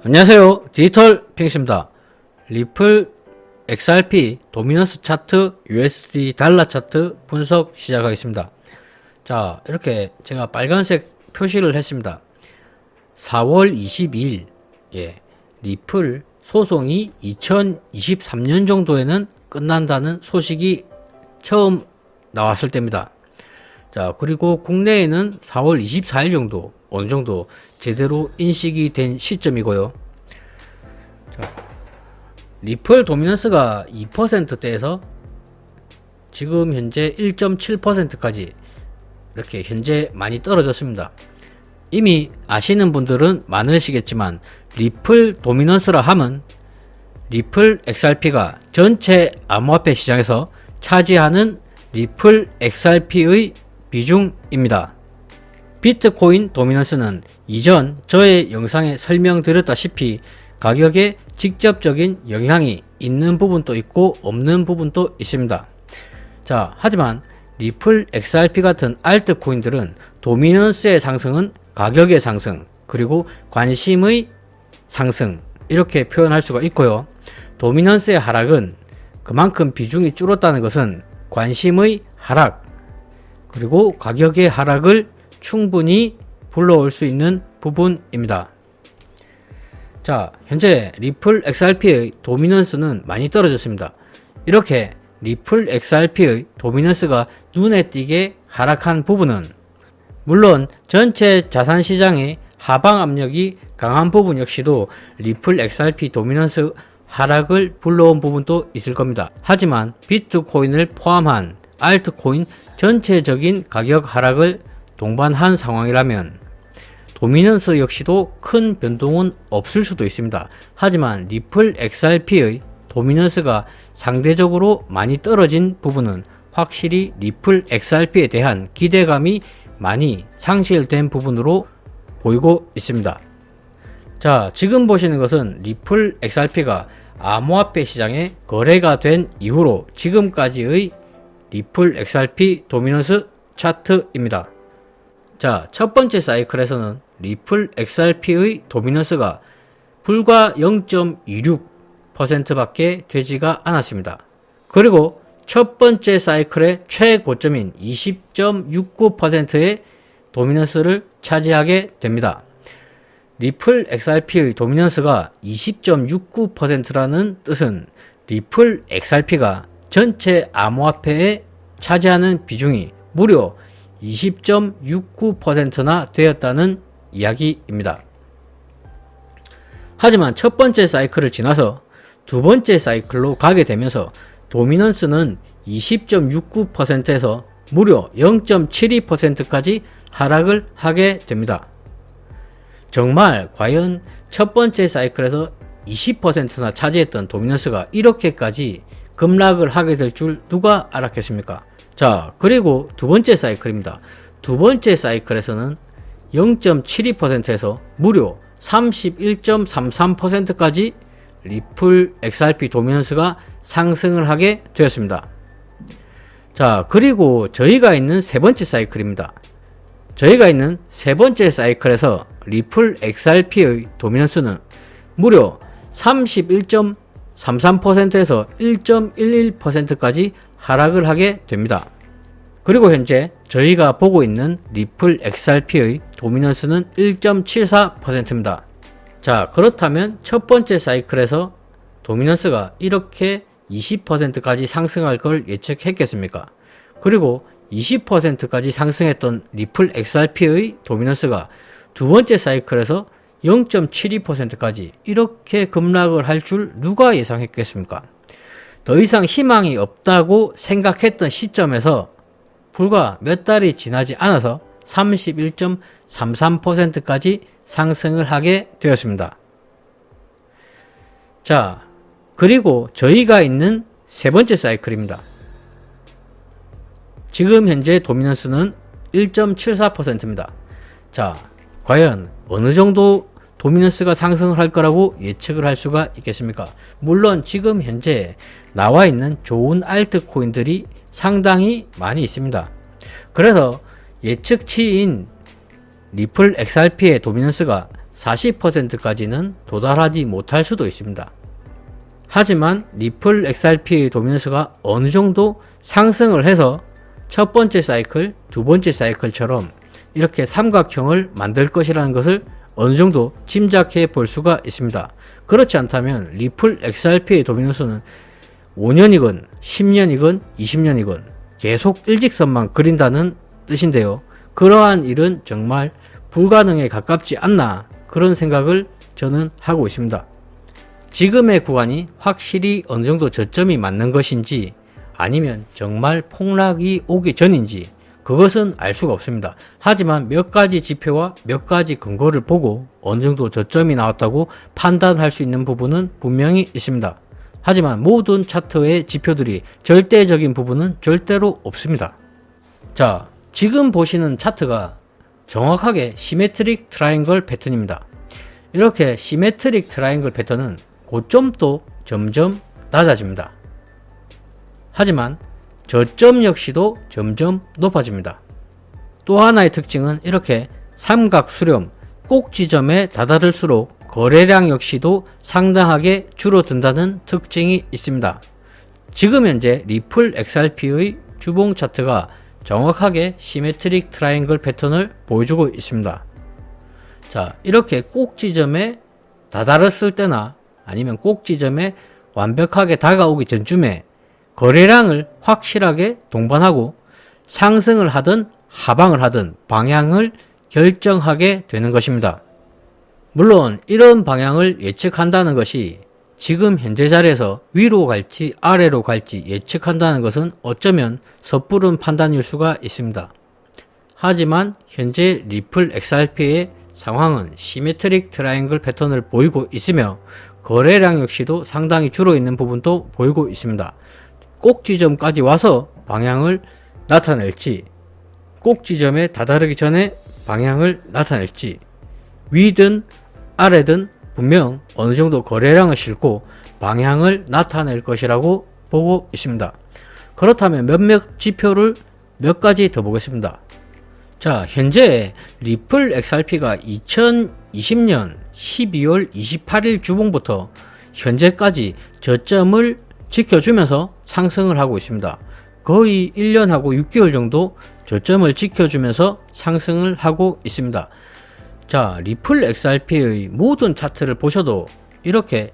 안녕하세요. 디지털 핑크입니다. 리플 XRP 도미넌스 차트 USD 달러 차트 분석 시작하겠습니다. 자, 이렇게 제가 빨간색 표시를 했습니다. 4월 22일 리플 소송이 2023년 정도에는 끝난다는 소식이 처음 나왔을 때입니다. 자, 그리고 국내에는 4월 24일 정도 어느 정도 제대로 인식이 된 시점이고요. 자, 리플 도미넌스가 2%대에서 지금 현재 1.7%까지 이렇게 현재 많이 떨어졌습니다. 이미 아시는 분들은 많으시겠지만 리플 도미넌스라 함은 리플 XRP가 전체 암호화폐 시장에서 차지하는 리플 XRP의 비중입니다. 비트코인 도미넌스는 이전 저의 영상에 설명드렸다시피 가격에 직접적인 영향이 있는 부분도 있고 없는 부분도 있습니다. 자, 하지만 리플 XRP 같은 알트코인들은 도미넌스의 상승은 가격의 상승, 그리고 관심의 상승 이렇게 표현할 수가 있고요. 도미넌스의 하락은 그만큼 비중이 줄었다는 것은 관심의 하락, 그리고 가격의 하락을 충분히 불러올 수 있는 부분입니다. 자, 현재 리플 XRP의 도미넌스는 많이 떨어졌습니다. 이렇게 리플 XRP의 도미넌스가 눈에 띄게 하락한 부분은 물론 전체 자산시장의 하방 압력이 강한 부분 역시도 리플 XRP 도미넌스 하락을 불러온 부분도 있을 겁니다. 하지만 비트코인을 포함한 알트코인 전체적인 가격 하락을 동반한 상황이라면 도미넌스 역시도 큰 변동은 없을 수도 있습니다. 하지만 리플 XRP의 도미넌스가 상대적으로 많이 떨어진 부분은 확실히 리플 XRP에 대한 기대감이 많이 상실된 부분으로 보이고 있습니다. 자, 지금 보시는 것은 리플 XRP가 암호화폐 시장에 거래가 된 이후로 지금까지의 리플 XRP 도미넌스 차트입니다. 자, 첫 번째 사이클에서는 리플 XRP의 도미넌스가 불과 0.26% 밖에 되지가 않았습니다. 그리고 첫 번째 사이클의 최고점인 20.69%의 도미넌스를 차지하게 됩니다. 리플 XRP의 도미넌스가 20.69%라는 뜻은 리플 XRP가 전체 암호화폐에 차지하는 비중이 무려 20.69%나 되었다는 이야기입니다. 하지만 첫 번째 사이클을 지나서 두 번째 사이클로 가게 되면서 도미넌스는 20.69%에서 무려 0.72%까지 하락을 하게 됩니다. 정말 과연 첫 번째 사이클에서 20%나 차지했던 도미넌스가 이렇게까지 급락을 하게 될 줄 누가 알았겠습니까? 자, 그리고 두 번째 사이클입니다. 두 번째 사이클에서는 0.72%에서 무려 31.33%까지 리플 XRP 도미넌스가 상승을 하게 되었습니다. 자, 그리고 저희가 있는 세 번째 사이클입니다. 저희가 있는 세 번째 사이클에서 리플 XRP의 도미넌스는 무려 31.33%에서 1.11%까지 하락을 하게 됩니다. 그리고 현재 저희가 보고 있는 리플 XRP의 도미넌스는 1.74%입니다. 자, 그렇다면 첫 번째 사이클에서 도미넌스가 이렇게 20%까지 상승할 걸 예측했겠습니까? 그리고 20%까지 상승했던 리플 XRP의 도미넌스가 두 번째 사이클에서 0.72%까지 이렇게 급락을 할 줄 누가 예상했겠습니까? 더 이상 희망이 없다고 생각했던 시점에서 불과 몇 달이 지나지 않아서 31.33%까지 상승을 하게 되었습니다. 자, 그리고 저희가 있는 세 번째 사이클입니다. 지금 현재 도미넌스는 1.74%입니다. 자, 과연 어느 정도 도미넌스가 상승을 할 거라고 예측을 할 수가 있겠습니까? 물론 지금 현재 나와 있는 좋은 알트코인들이 상당히 많이 있습니다. 그래서 예측치인 리플 XRP의 도미넌스가 40%까지는 도달하지 못할 수도 있습니다. 하지만 리플 XRP의 도미넌스가 어느 정도 상승을 해서 첫 번째 사이클, 두 번째 사이클처럼 이렇게 삼각형을 만들 것이라는 것을 어느 정도 짐작해 볼 수가 있습니다. 그렇지 않다면 리플 XRP의 도미넌스는 5년이건 10년이건 20년이건 계속 일직선만 그린다는 뜻인데요. 그러한 일은 정말 불가능에 가깝지 않나, 그런 생각을 저는 하고 있습니다. 지금의 구간이 확실히 어느 정도 저점이 맞는 것인지 아니면 정말 폭락이 오기 전인지 그것은 알 수가 없습니다. 하지만 몇 가지 지표와 몇 가지 근거를 보고 어느 정도 저점이 나왔다고 판단할 수 있는 부분은 분명히 있습니다. 하지만 모든 차트의 지표들이 절대적인 부분은 절대로 없습니다. 자, 지금 보시는 차트가 정확하게 시메트릭 트라이앵글 패턴입니다. 이렇게 시메트릭 트라이앵글 패턴은 고점도 점점 낮아집니다. 하지만 저점 역시도 점점 높아집니다. 또 하나의 특징은 이렇게 삼각 수렴 꼭 지점에 다다를수록 거래량 역시도 상당하게 줄어든다는 특징이 있습니다. 지금 현재 리플 XRP의 주봉 차트가 정확하게 시메트릭 트라이앵글 패턴을 보여주고 있습니다. 자, 이렇게 꼭 지점에 다다랐을 때나 아니면 꼭 지점에 완벽하게 다가오기 전쯤에 거래량을 확실하게 동반하고 상승을 하든 하방을 하든 방향을 결정하게 되는 것입니다. 물론 이런 방향을 예측한다는 것이 지금 현재 자리에서 위로 갈지 아래로 갈지 예측한다는 것은 어쩌면 섣부른 판단일 수가 있습니다. 하지만 현재 리플 XRP의 상황은 시메트릭 트라이앵글 패턴을 보이고 있으며 거래량 역시도 상당히 줄어있는 부분도 보이고 있습니다. 꼭 지점까지 와서 방향을 나타낼지 꼭 지점에 다다르기 전에 방향을 나타낼지 위든 아래든 분명 어느 정도 거래량을 싣고 방향을 나타낼 것이라고 보고 있습니다. 그렇다면 몇몇 지표를 몇 가지 더 보겠습니다. 자, 현재 리플 XRP가 2020년 12월 28일 주봉부터 현재까지 저점을 지켜주면서 상승을 하고 있습니다. 거의 1년하고 6개월 정도 저점을 지켜주면서 상승을 하고 있습니다. 자, 리플 XRP의 모든 차트를 보셔도 이렇게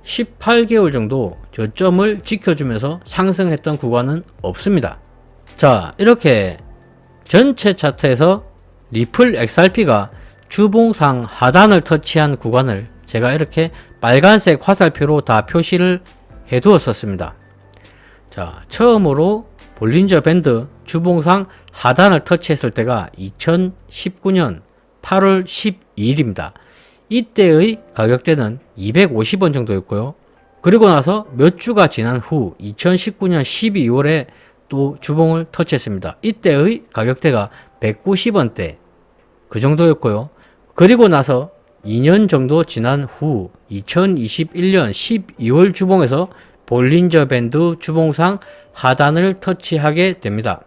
18개월 정도 저점을 지켜주면서 상승했던 구간은 없습니다. 자, 이렇게 전체 차트에서 리플 XRP가 주봉상 하단을 터치한 구간을 제가 이렇게 빨간색 화살표로 다 표시를 해 두었었습니다. 자, 처음으로 볼린저 밴드 주봉상 하단을 터치했을 때가 2019년 8월 12일입니다. 이때의 가격대는 250원 정도였고요. 그리고 나서 몇 주가 지난 후 2019년 12월에 또 주봉을 터치했습니다. 이때의 가격대가 190원대 그 정도였고요. 그리고 나서 2년 정도 지난 후 2021년 12월 주봉에서 볼린저 밴드 주봉상 하단을 터치하게 됩니다.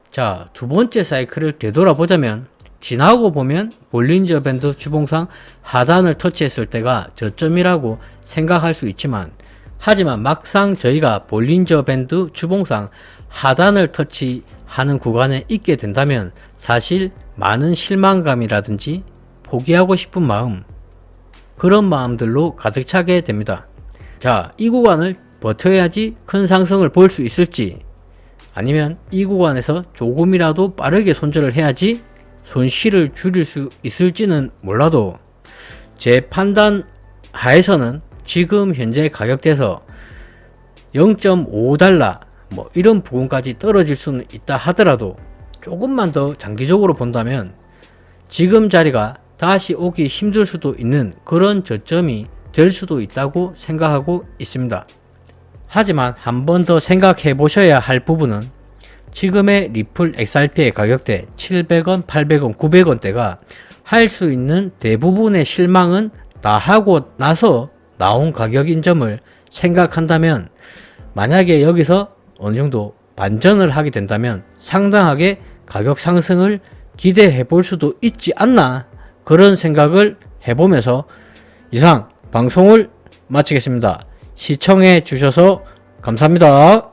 자, 두 번째 사이클을 되돌아보자면 지나고 보면 볼린저 밴드 주봉상 하단을 터치했을 때가 저점이라고 생각할 수 있지만 하지만 막상 저희가 볼린저 밴드 주봉상 하단을 터치하는 구간에 있게 된다면 사실 많은 실망감이라든지 포기하고 싶은 마음, 그런 마음들로 가득 차게 됩니다. 자, 이 구간을 버텨야지 큰 상승을 볼 수 있을지 아니면 이 구간에서 조금이라도 빠르게 손절을 해야지 손실을 줄일 수 있을지는 몰라도 제 판단 하에서는 지금 현재 가격대에서 0.5달러 뭐 이런 부분까지 떨어질 수는 있다 하더라도 조금만 더 장기적으로 본다면 지금 자리가 다시 오기 힘들 수도 있는 그런 저점이 될 수도 있다고 생각하고 있습니다. 하지만 한 번 더 생각해 보셔야 할 부분은 지금의 리플 XRP의 가격대 700원, 800원, 900원대가 할 수 있는 대부분의 실망은 다 하고 나서 나온 가격인 점을 생각한다면 만약에 여기서 어느 정도 반전을 하게 된다면 상당하게 가격 상승을 기대해 볼 수도 있지 않나, 그런 생각을 해보면서 이상 방송을 마치겠습니다. 시청해 주셔서 감사합니다.